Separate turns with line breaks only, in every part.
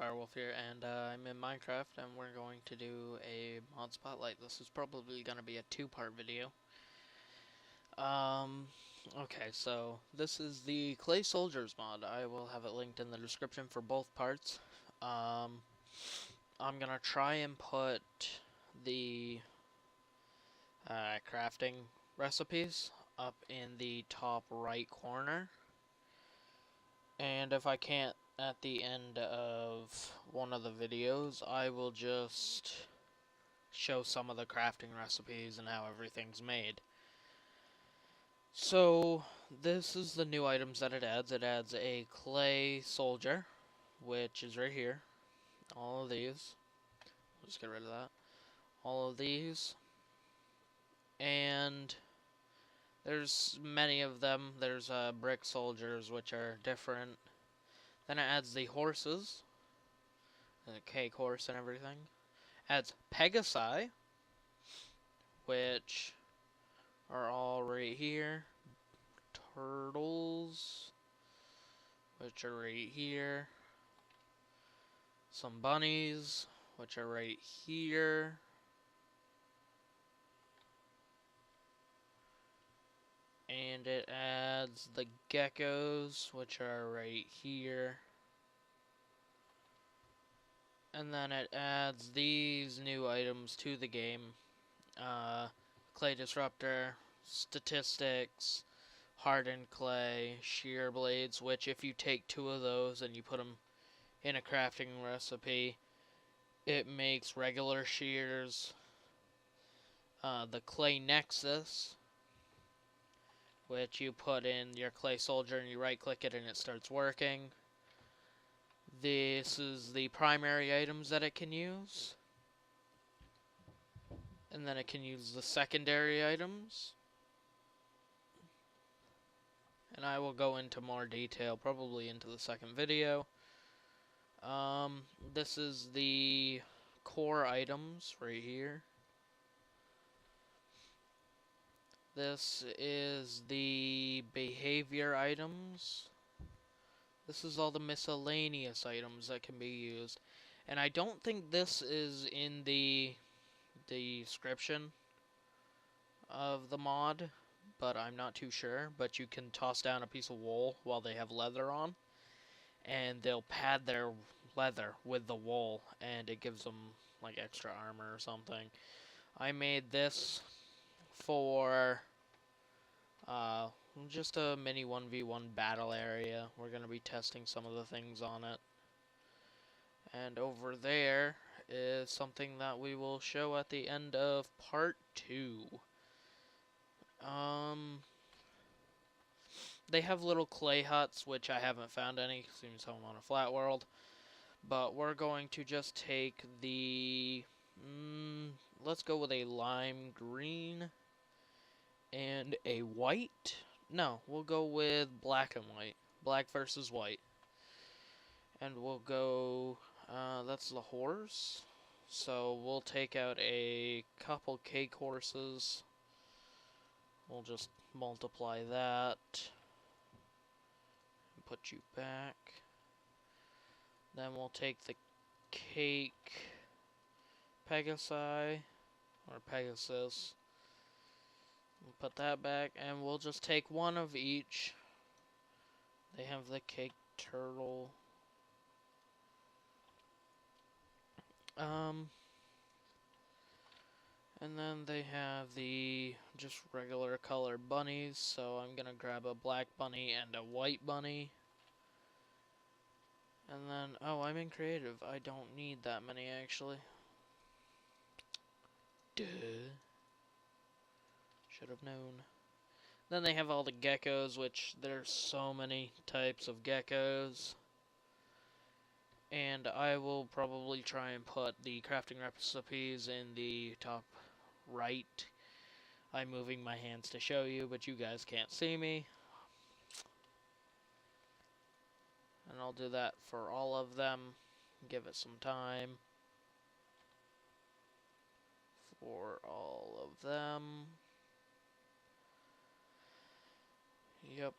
Firewolf here, and I'm in Minecraft, and we're going to do a mod spotlight. This is probably going to be a two-part video. Um, okay, so this is the Clay Soldiers mod. I will have it linked in the description for both parts. I'm going to try and put the crafting recipes up in the top right corner. And if I can't at the end of one of the videos, I will just show some of the crafting recipes and how everything's made. So, this is the new items that it adds. It adds a clay soldier, which is right here. All of these. I'll just get rid of that. All of these. And there's many of them. There's brick soldiers, which are different. Then it adds the horses. The cake horse and everything. Adds Pegasi, which are all right here. Turtles, which are right here. Some bunnies, which are right here. And it adds the geckos, which are right here. And then it adds these new items to the game. Clay Disruptor, Statistics, Hardened Clay, Shear Blades, which if you take two of those and you put them in a crafting recipe, it makes regular shears. The Clay Nexus, which you put in your clay soldier and you right click it and it starts working. This is the primary items that it can use. And then it can use the secondary items. And I will go into more detail probably into the second video. This is the core items right here. This is the behavior items. This is all the miscellaneous items that can be used. And I don't think this is in the description of the mod, but I'm not too sure. But you can toss down a piece of wool while they have leather on, and they'll pad their leather with the wool, and it gives them like extra armor or something. I made this for just a mini 1v1 battle area. We're going to be testing some of the things on it. And over there is something that we will show at the end of part 2. They have little clay huts, which I haven't found any, seems I'm on a flat world. But we're going to just take the... let's go with a lime green and a white. No, we'll go with black and white. Black versus white. And we'll go... that's the horse. So we'll take out a couple cake horses. We'll just multiply that. And put you back. Then we'll take the cake Pegasi, or Pegasus. We'll put that back, and we'll just take one of each. They have the cake turtle. And then they have the just regular color bunnies, so I'm gonna grab a black bunny and a white bunny. And then, oh, I'm in creative. I don't need that many, actually. Duh. Should have known. Then they have all the geckos, which there's so many types of geckos. And I will probably try and put the crafting recipes in the top right. I'm moving my hands to show you, but you guys can't see me. And I'll do that for all of them. Give it some time. For all of them. Yep.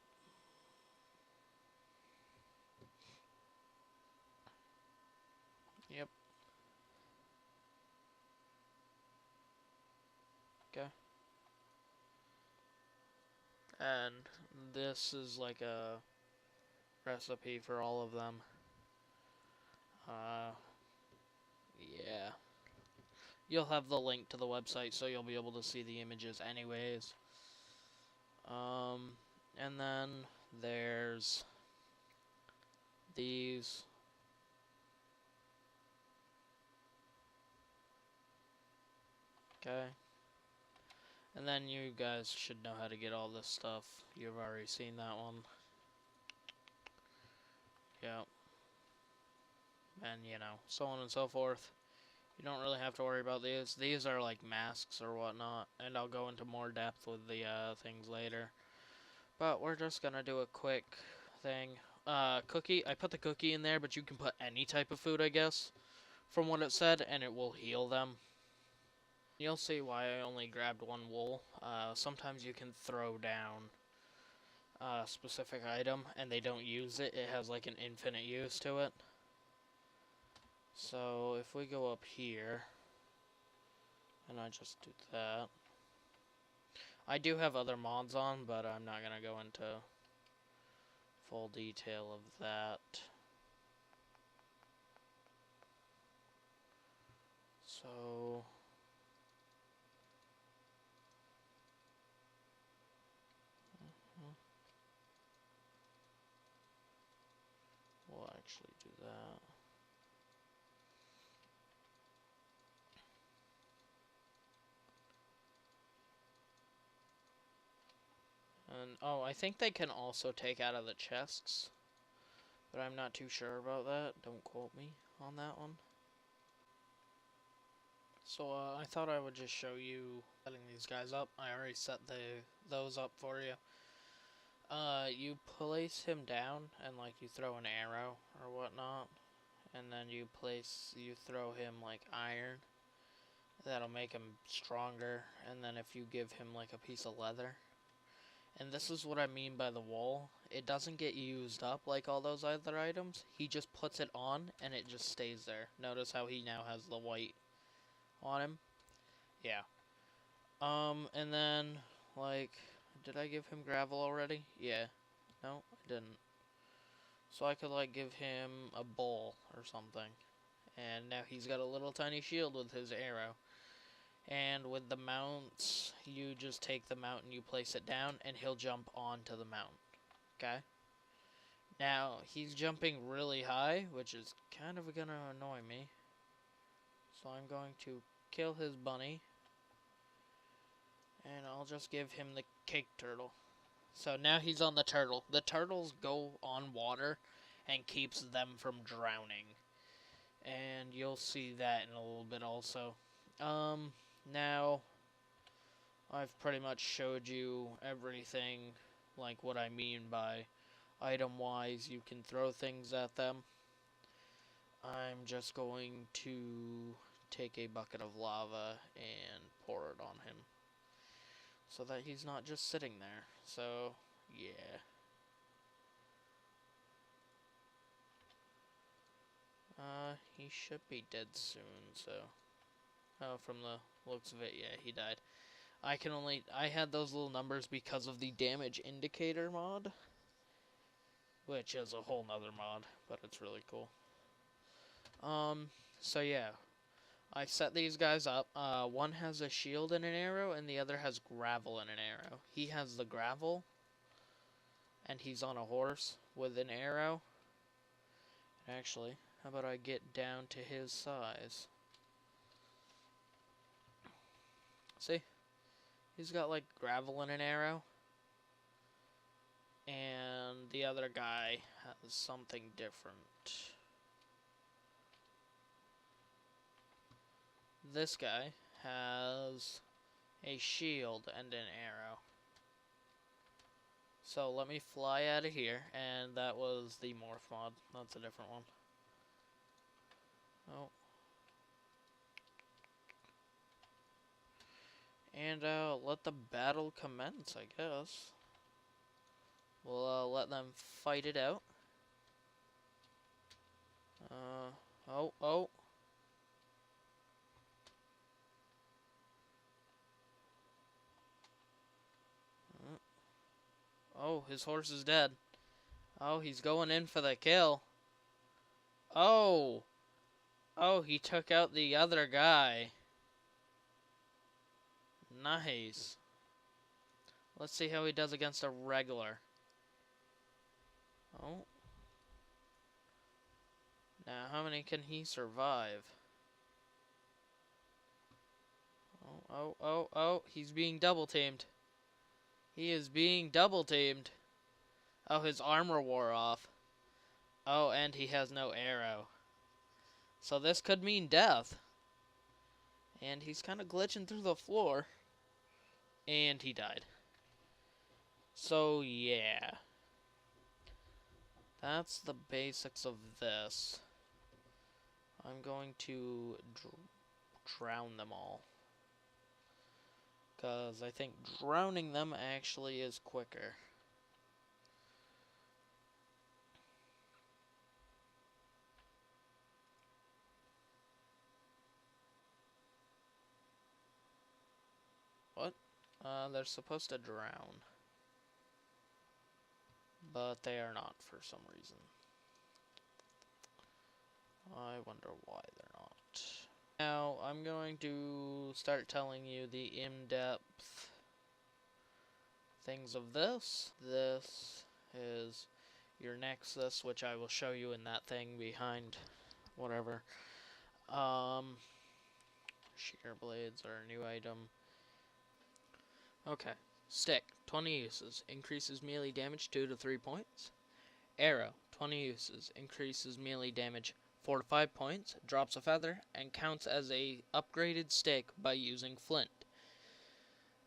And this is like a recipe for all of them. Yeah. You'll have the link to the website, so you'll be able to see the images anyways. And then there's these. Okay. And then you guys should know how to get all this stuff. You've already seen that one. Yep. And, you know, so on and so forth. You don't really have to worry about these. These are like masks or whatnot, and I'll go into more depth with the things later. But we're just gonna do a quick thing. Cookie. I put the cookie in there, but you can put any type of food, I guess, from what it said, and it will heal them. You'll see why I only grabbed one wool. Sometimes you can throw down a specific item, and they don't use it. It has like an infinite use to it. So if we go up here, and I just do that. I do have other mods on, but I'm not going to go into full detail of that. So we'll actually do that. And oh, I think they can also take out of the chests, but I'm not too sure about that. Don't quote me on that one. So I thought I would just show you setting these guys up. I already set those up for you. You place him down and like you throw an arrow or whatnot, and then you throw him like iron. That'll make him stronger, and then if you give him like a piece of leather. And this is what I mean by the wool. It doesn't get used up like all those other items. He just puts it on and it just stays there. Notice how he now has the white on him? Yeah. And then, like, did I give him gravel already? Yeah. No, I didn't. So I could, like, give him a bowl or something. And now he's got a little tiny shield with his arrow. And with the mounts, you just take the mount and you place it down, and he'll jump onto the mount. Okay? Now, he's jumping really high, which is kind of gonna annoy me. So I'm going to kill his bunny. And I'll just give him the cake turtle. So now he's on the turtle. The turtles go on water and keeps them from drowning. And you'll see that in a little bit also. Now, I've pretty much showed you everything, like what I mean by item-wise. You can throw things at them. I'm just going to take a bucket of lava and pour it on him, so that he's not just sitting there. So, yeah. He should be dead soon, so. Oh, from the looks of it, yeah, he died. I had those little numbers because of the damage indicator mod, which is a whole nother mod, but it's really cool. So yeah. I set these guys up. One has a shield and an arrow, and the other has gravel and an arrow. He has the gravel, and he's on a horse with an arrow. Actually, how about I get down to his size? See? He's got like gravel and an arrow. And the other guy has something different. This guy has a shield and an arrow. So let me fly out of here, and that was the morph mod. That's a different one. Oh. And let the battle commence, I guess. We'll let them fight it out. Oh. Oh, his horse is dead. Oh, he's going in for the kill. Oh! Oh, he took out the other guy. Nice. Let's see how he does against a regular. Oh. Now, how many can he survive? Oh, he's being double teamed. He is being double teamed. Oh, his armor wore off. Oh, and he has no arrow. So this could mean death. And he's kind of glitching through the floor. And he died. So, yeah. That's the basics of this. I'm going to drown them all. Because I think drowning them actually is quicker. What? They're supposed to drown. But they are not for some reason. I wonder why they're not. Now, I'm going to start telling you the in-depth things of this. This is your Nexus, which I will show you in that thing behind whatever. Shear blades are a new item. Okay. Stick, 20 uses, increases melee damage 2 to 3 points. Arrow, 20 uses, increases melee damage 4 to 5 points, drops a feather, and counts as a upgraded stick by using flint.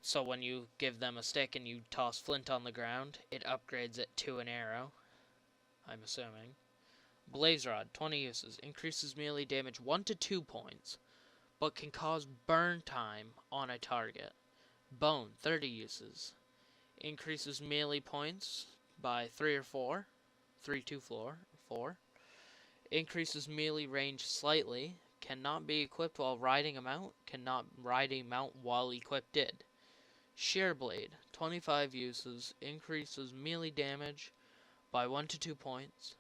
So when you give them a stick and you toss flint on the ground, it upgrades it to an arrow, I'm assuming. Blaze Rod, 20 uses, increases melee damage 1 to 2 points, but can cause burn time on a target. Bone, 30 uses, increases melee points by 3 or 4, 3 to 4. Increases melee range slightly, cannot be equipped while riding a mount, cannot ride a mount while equipped. Shear Blade, 25 uses, increases melee damage by 1 to 2 points,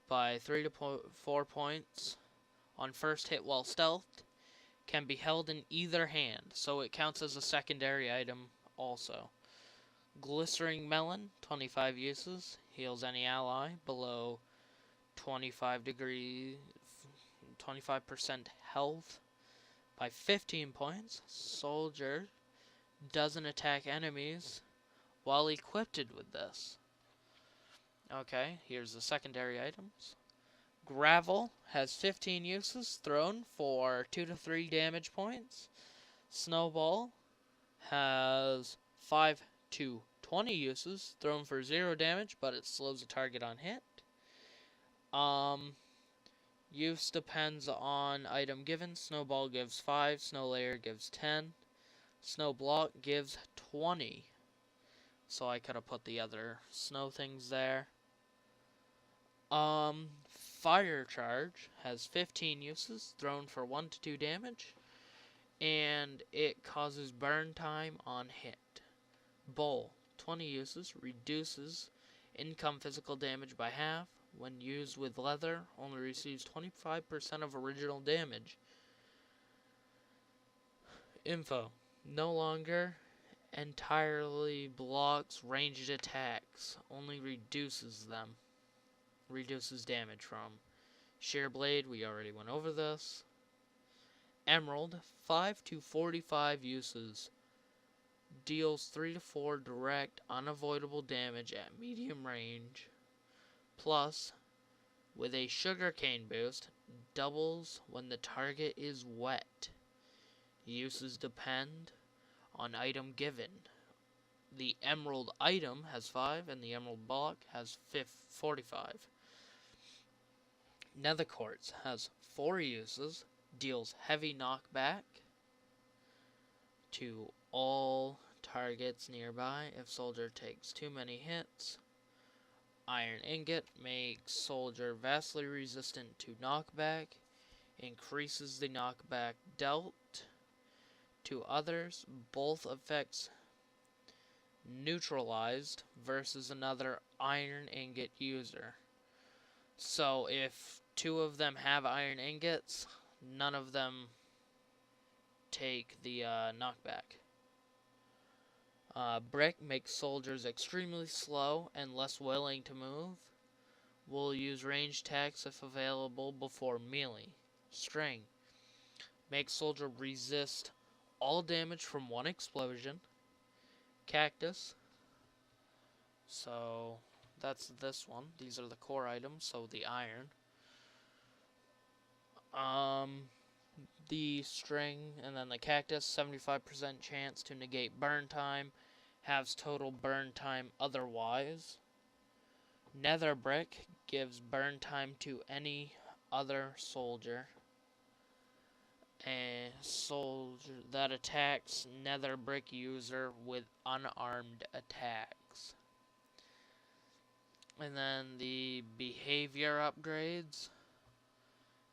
by 3 to 4 points on first hit while stealthed, can be held in either hand, so it counts as a secondary item also. Glistering Melon, 25 uses, heals any ally below 25% health by 15 points. Soldier doesn't attack enemies while equipped with this. Okay, here's the secondary items. Gravel has 15 uses, thrown for 2 to 3 damage points. Snowball has 5 to 20 uses, thrown for 0 damage, but it slows the target on hit. Use depends on item given. Snowball gives 5, Snow Layer gives 10, Snow Block gives 20. So I could have put the other snow things there. Fire Charge has 15 uses, thrown for 1 to 2 damage, and it causes burn time on hit. Bowl, 20 uses, reduces income physical damage by half. When used with leather, only receives 25% of original damage. Info, no longer entirely blocks ranged attacks, only reduces them. Reduces damage from. Shear Blade, we already went over this. Emerald, 5 to 45 uses. Deals 3 to 4 direct, unavoidable damage at medium range. Plus, with a sugarcane boost, doubles when the target is wet. Uses depend on item given. The emerald item has 5, and the emerald block has 45. Nether Quartz has 4 uses, deals heavy knockback to all targets nearby if soldier takes too many hits. Iron Ingot makes soldier vastly resistant to knockback, increases the knockback dealt to others. Both effects neutralized versus another iron ingot user. So if two of them have iron ingots, none of them take the knockback. Brick makes soldiers extremely slow and less willing to move. Will use ranged attacks if available before melee. String makes soldier resist all damage from one explosion. Cactus. So that's this one. These are the core items, so the iron. The string and then the cactus, 75% chance to negate burn time, has total burn time otherwise. Nether brick gives burn time to any other soldier. A soldier that attacks nether brick user with unarmed attacks. And then the behavior upgrades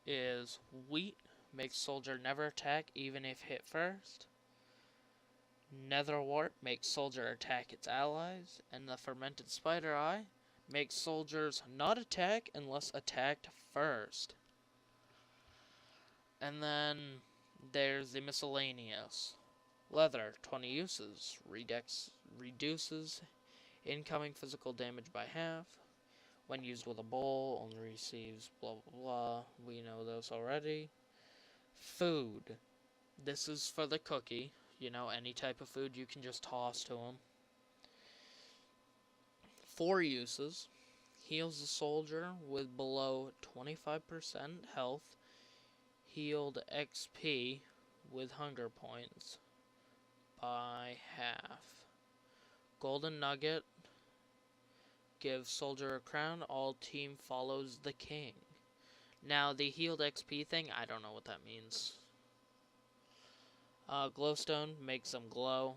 is wheat makes soldier never attack even if hit first. Nether wart makes soldier attack its allies, and the fermented spider eye makes soldiers not attack unless attacked first. And then there's the miscellaneous. Leather, 20 uses, reduces incoming physical damage by half. When used with a bowl, only receives blah blah blah. We know those already. Food. This is for the cookie. You know, any type of food you can just toss to them. 4 uses. Heals the soldier with below 25% health. Healed XP with hunger points by half. Golden nugget. Gives soldier a crown. All team follows the king. Now, the healed XP thing, I don't know what that means. Glowstone makes them glow.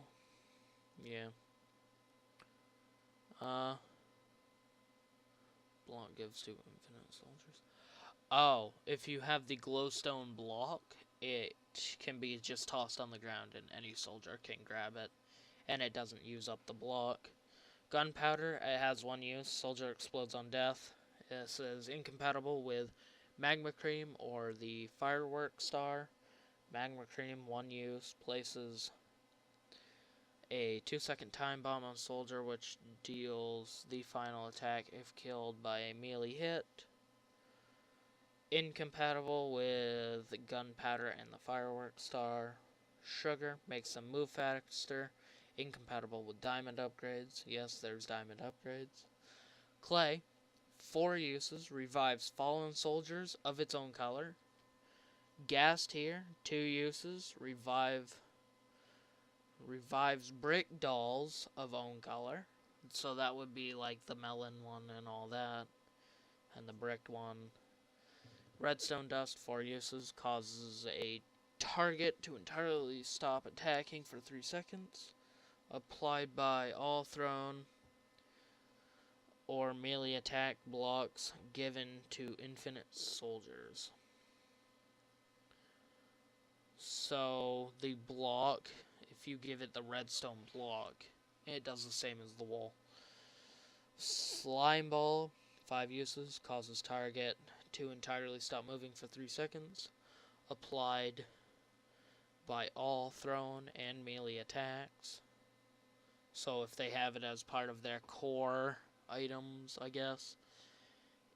Yeah. Block gives to infinite soldiers. Oh, if you have the glowstone block, it can be just tossed on the ground and any soldier can grab it. And it doesn't use up the block. Gunpowder, it has one use. Soldier explodes on death. This is incompatible with Magma Cream or the Firework Star. Magma Cream, one use, places a 2-second time bomb on soldier, which deals the final attack if killed by a melee hit. Incompatible with Gunpowder and the Firework Star. Sugar makes them move faster. Incompatible with diamond upgrades. Yes, there's diamond upgrades. Clay, 4 uses, revives fallen soldiers of its own color. Gas tier, 2 uses, revives brick dolls of own color. So that would be like the melon one and all that. And the bricked one. Redstone dust, 4 uses, causes a target to entirely stop attacking for 3 seconds. Applied by all thrown or melee attack blocks given to infinite soldiers. So the block, if you give it the redstone block, it does the same as the wall. Slime ball, 5 uses, causes target to entirely stop moving for 3 seconds. Applied by all thrown and melee attacks. So if they have it as part of their core items, I guess,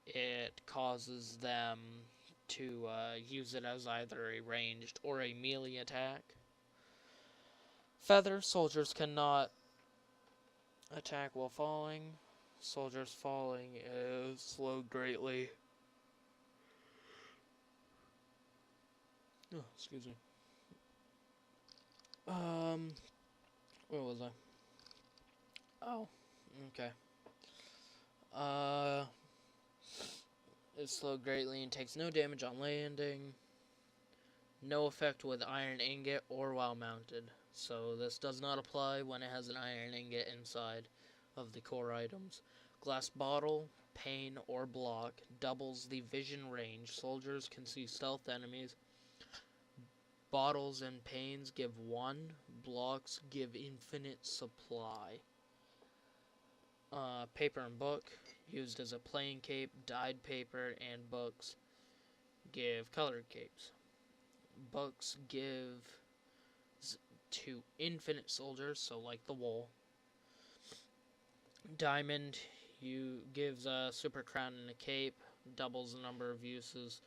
it causes them to use it as either a ranged or a melee attack. Feather, soldiers cannot attack while falling. Soldiers falling is slowed greatly. Oh, excuse me. Where was I? Oh, okay. It's slowed greatly and takes no damage on landing. No effect with iron ingot or while mounted. So this does not apply when it has an iron ingot inside of the core items. Glass bottle, pane, or block doubles the vision range. Soldiers can see stealth enemies. Bottles and panes give 1. Blocks give infinite supply. paper and book, used as a plain cape, dyed paper, and books give colored capes. Books give to infinite soldiers, so like the wool. Diamond gives a super crown and a cape, doubles the number of uses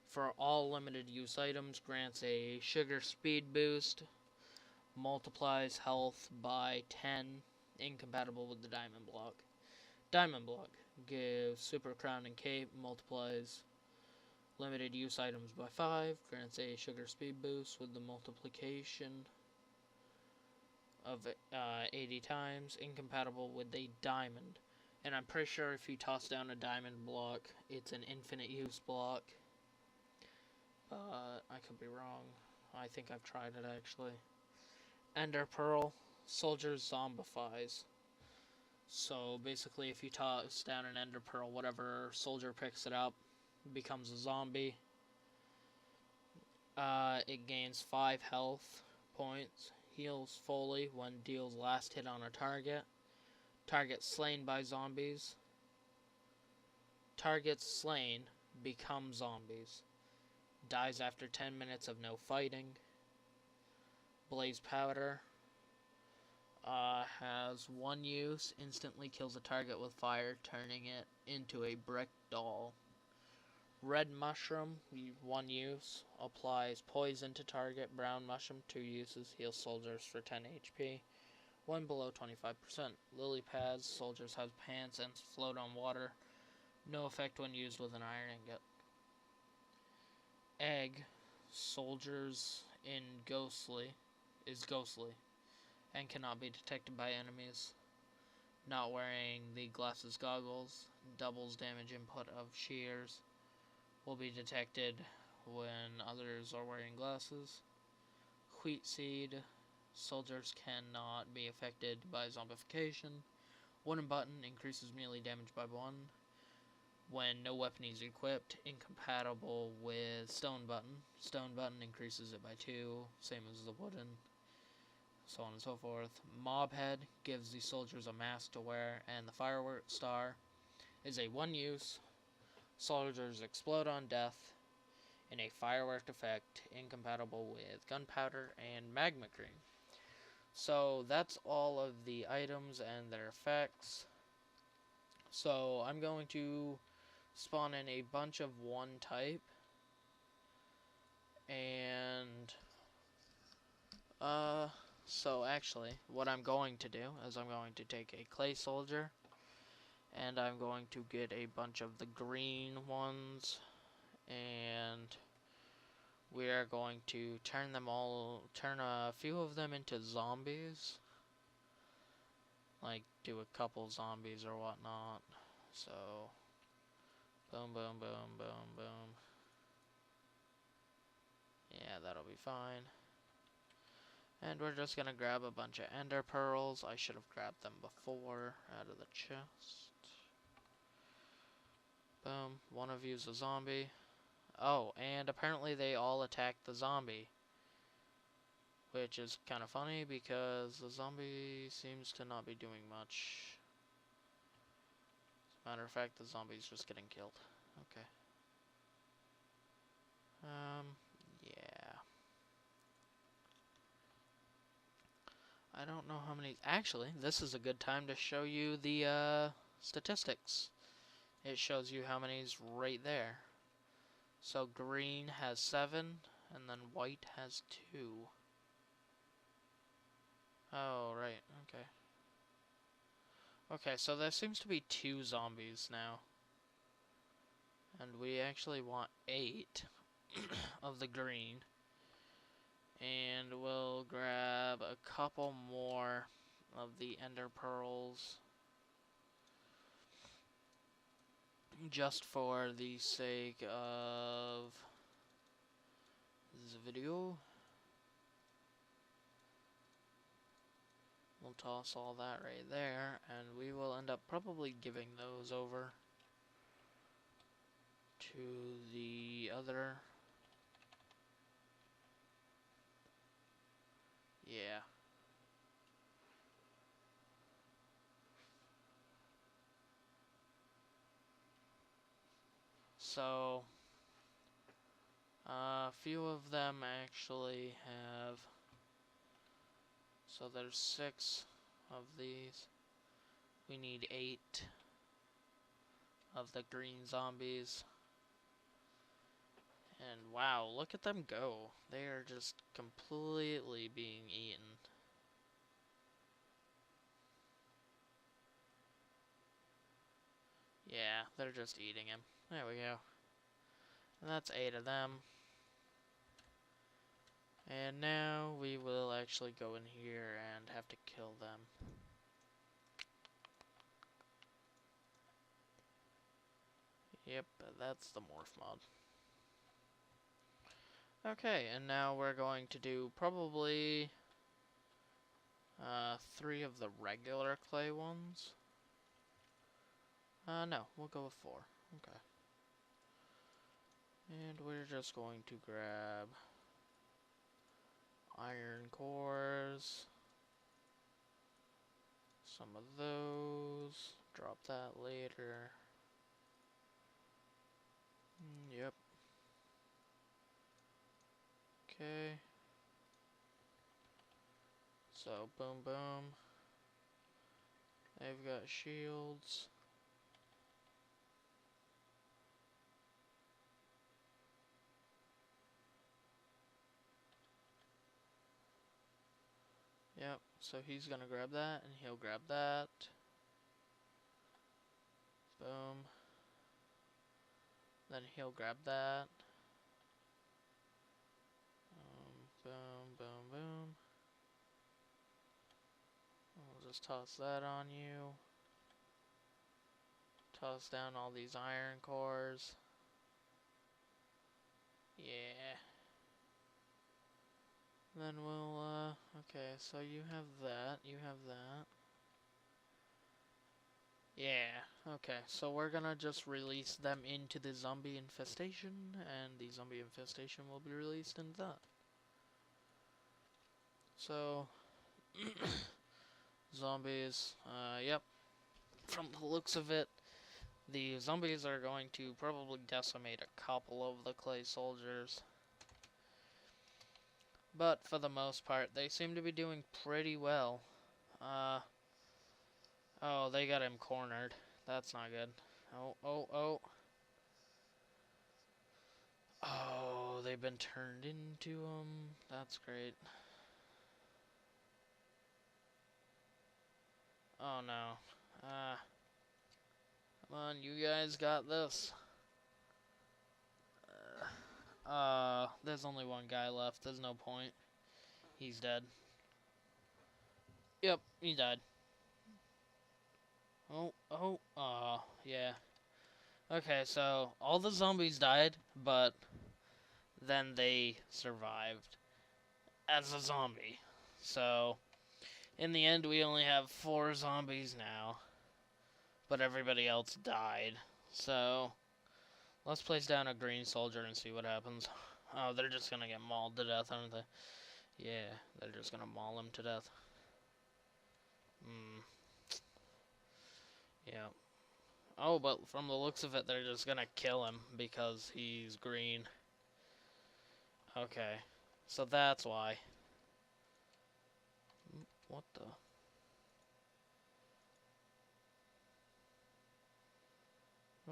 for all limited use items, grants a sugar speed boost, multiplies health by 10, incompatible with the diamond block. Diamond block gives super crown and cape, multiplies limited use items by 5, grants a sugar speed boost with the multiplication of 80 times, incompatible with a diamond. And I'm pretty sure if you toss down a diamond block, it's an infinite use block. I could be wrong. I think I've tried it actually. Ender Pearl, soldiers zombifies. So basically, if you toss down an Ender Pearl, whatever soldier picks it up becomes a zombie. It gains 5 health points. Heals fully when deals last hit on a target. Target slain by zombies. Targets slain become zombies. Dies after 10 minutes of no fighting. Blaze Powder has 1 use. Instantly kills a target with fire, turning it into a brick doll. Red Mushroom, 1 use. Applies poison to target. Brown Mushroom, 2 uses. Heals soldiers for 10 HP. When below 25%. Lily Pads, soldiers have pants and float on water. No effect when used with an iron ingot. Egg, soldiers in ghostly, and cannot be detected by enemies. Not wearing the glasses goggles, doubles damage input of shears. Will be detected when others are wearing glasses. Wheat Seed, soldiers cannot be affected by zombification. Wooden Button increases melee damage by 1. When no weapon is equipped, incompatible with Stone Button. Stone Button increases it by 2, same as the wooden, so on and so forth. Mob Head gives the soldiers a mask to wear, and the Firework Star is a 1 use. Soldiers explode on death in a firework effect, incompatible with gunpowder and magma cream. So that's all of the items and their effects. So I'm going to spawn in a bunch of 1 type, and so actually what I'm going to do is I'm going to take a clay soldier, and I'm going to get a bunch of the green ones, and we are going to turn a few of them into zombies, like do a couple zombies or whatnot. So boom, boom, boom, boom, boom. Yeah, that'll be fine. And we're just gonna grab a bunch of ender pearls. I should have grabbed them before out of the chest. Boom. One of you's a zombie. Oh, and apparently they all attack the zombie, which is kind of funny because the zombie seems to not be doing much. As a matter of fact, the zombie's just getting killed. Okay. Yeah. I don't know how many. Actually, this is a good time to show you the statistics. It shows you how many's right there. So green has 7, and then white has 2. Oh, right, okay. Okay, so there seems to be 2 zombies now. And we actually want 8 of the green. And we'll grab a couple more of the ender pearls, just for the sake of this video. We'll toss all that right there, and we will end up probably giving those over to the other. Yeah. So, a few of them actually have. So there's 6 of these. We need 8 of the green zombies. And wow, look at them go. They are just completely being eaten. Yeah, they're just eating him. There we go. And that's 8 of them. And now we will actually go in here and have to kill them. Yep, that's the morph mod. Okay, and now we're going to do probably 3 of the regular clay ones. No, we'll go with 4. Okay. And we're just going to grab iron cores. Some of those. Drop that later. Yep. Okay. So, boom, boom. They've got shields. Yep, so he's gonna grab that, and he'll grab that. Boom. Then he'll grab that. Boom, boom, boom. We'll just toss that on you. Toss down all these iron cores. Yeah. Then we'll, okay, so you have that, you have that. Yeah, okay, so we're gonna just release them into the zombie infestation, and the zombie infestation will be released into that. So, zombies, yep. From the looks of it, the zombies are going to probably decimate a couple of the clay soldiers. But for the most part, they seem to be doing pretty well. Oh, they got him cornered. That's not good. Oh. Oh, they've been turned into them. That's great. Oh no. Come on, you guys got this. There's only one guy left. There's no point. He's dead. Yep, he died. Yeah. Okay, so all the zombies died, but then they survived as a zombie. So, in the end, we only have 4 zombies now, but everybody else died. So, let's place down a green soldier and see what happens. Oh, they're just gonna get mauled to death, aren't they? Yeah, they're just gonna maul him to death. Yeah. Oh, but from the looks of it, they're just gonna kill him because he's green. Okay. So that's why. What the?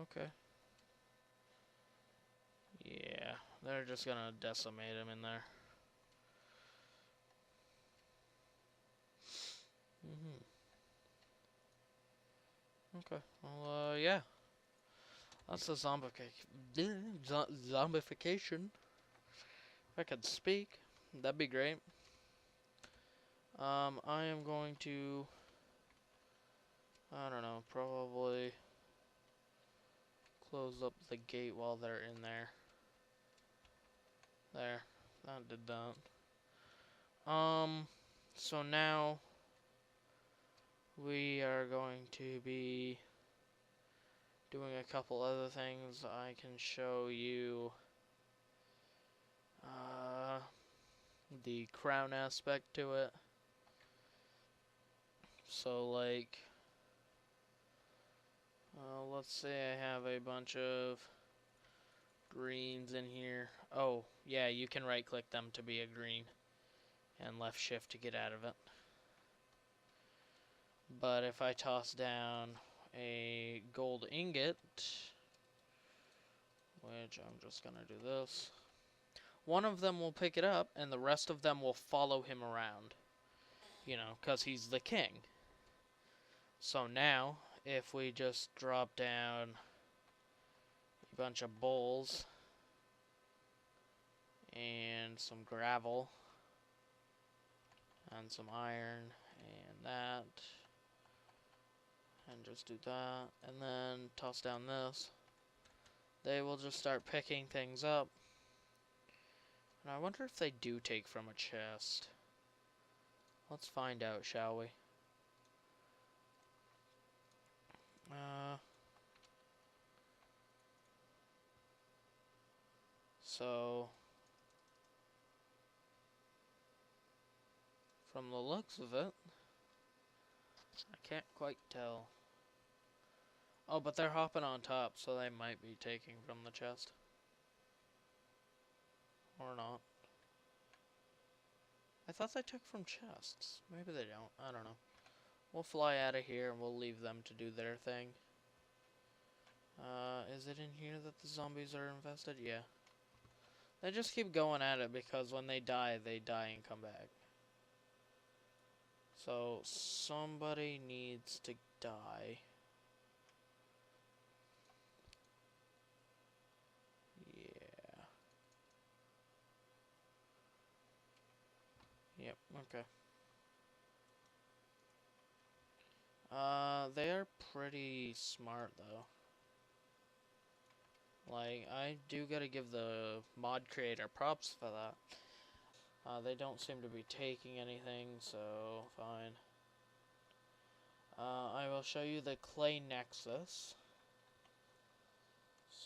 Okay. Yeah, they're just gonna decimate him in there. Okay. Well, yeah. That's the zombification. If I could speak, that'd be great. I am going to, I don't know, probably close up the gate while they're in there. There. That did that. So now we are going to be doing a couple other things. I can show you the crown aspect to it. So like, let's say I have a bunch of greens in here. Oh, yeah, you can right click them to be a green and left shift to get out of it. But if I toss down a gold ingot, which I'm just going to do this, one of them will pick it up and the rest of them will follow him around. You know, because he's the king. So now, if we just drop down a bunch of bowls and some gravel and some iron and that, and just do that, and then toss down this, they will just start picking things up. And I wonder if they do take from a chest. Let's find out, shall we? So, from the looks of it, I can't quite tell. Oh, but they're hopping on top, so they might be taking from the chest. Or not. I thought they took from chests. Maybe they don't. I don't know. We'll fly out of here and we'll leave them to do their thing. Is it in here that the zombies are infested? Yeah. They just keep going at it because when they die and come back. So, somebody needs to die. Yeah. Yep, okay. They are pretty smart, though. Like, I do gotta give the mod creator props for that. They don't seem to be taking anything, so fine. I will show you the clay nexus.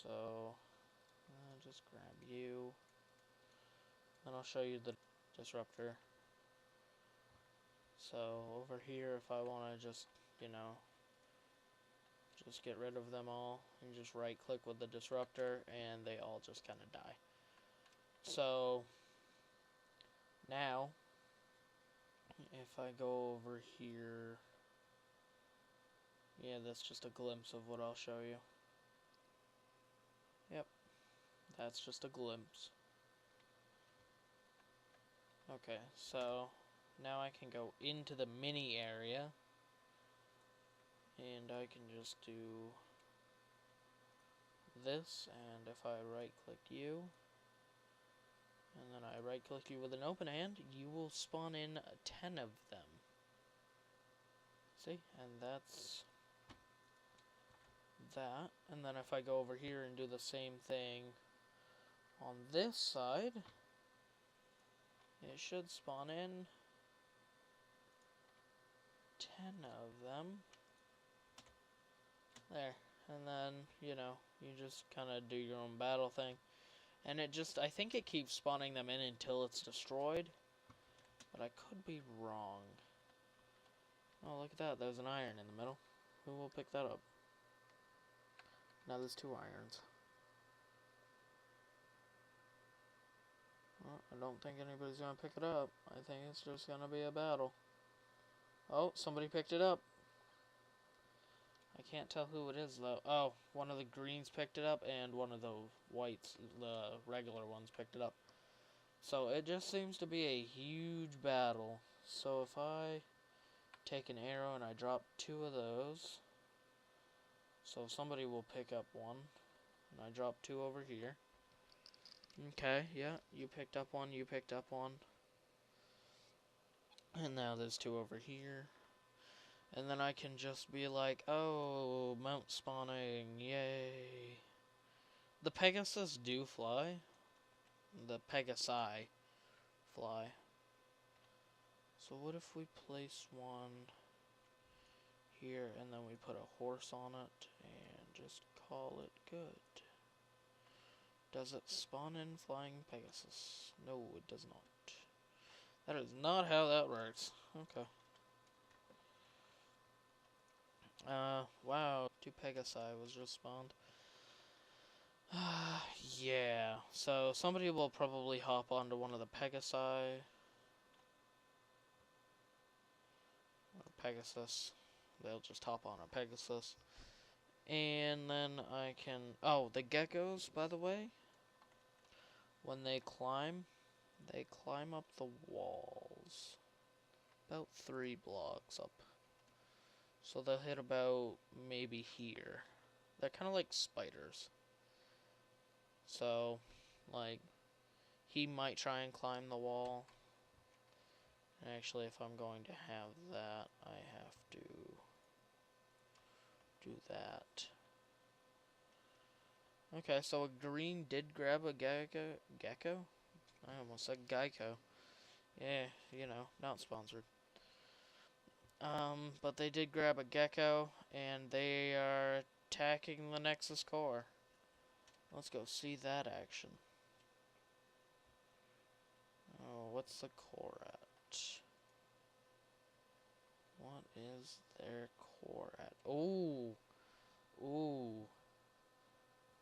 So, just grab you. Then I'll show you the disruptor. So, over here, if I want to just, you know, just get rid of them all, and just right click with the disruptor, and they all just kind of die. So, now, if I go over here, yeah, that's just a glimpse of what I'll show you. Yep, that's just a glimpse. Okay, so now I can go into the mini area, and I can just do this, and if I right click you, and then I right click you with an open hand, you will spawn in 10 of them. See? And that's that. And then if I go over here and do the same thing on this side, it should spawn in 10 of them. There. And then, you know, you just kind of do your own battle thing. And it just, I think it keeps spawning them in until it's destroyed. But I could be wrong. Oh, look at that. There's an iron in the middle. Who will pick that up? Now there's 2 irons. Well, I don't think anybody's going to pick it up. I think it's just going to be a battle. Oh, somebody picked it up. I can't tell who it is, though. Oh, one of the greens picked it up, and one of the whites, the regular ones, picked it up. So it just seems to be a huge battle. So if I take an arrow and I drop 2 of those, so somebody will pick up one, and I drop 2 over here. Okay, yeah, you picked up one, you picked up one. And now there's 2 over here. And then I can just be like, oh, mount spawning, yay. The Pegasus do fly. The Pegasi fly. So what if we place one here and then we put a horse on it and just call it good? Does it spawn in flying Pegasus? No, it does not. That is not how that works. Okay. Wow, 2 Pegasi was just spawned. Yeah, so somebody will probably hop onto one of the Pegasi. Or Pegasus. They'll just hop on a Pegasus. And then I can... Oh, the geckos, by the way, when they climb up the walls. About 3 blocks up. So they'll hit about maybe here. They're kind of like spiders. So, like, he might try and climb the wall. Actually, if I'm going to have that, I have to do that. Okay, so a green did grab a gecko? I almost said Geico. Yeah, you know, not sponsored. But they did grab a gecko, and they are attacking the Nexus core. Let's go see that action. Oh, what's the core at? What is their core at? Oh, ooh.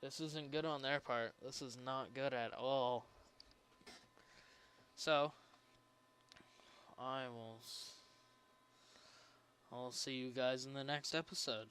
This isn't good on their part. This is not good at all. So, I will... I'll see you guys in the next episode.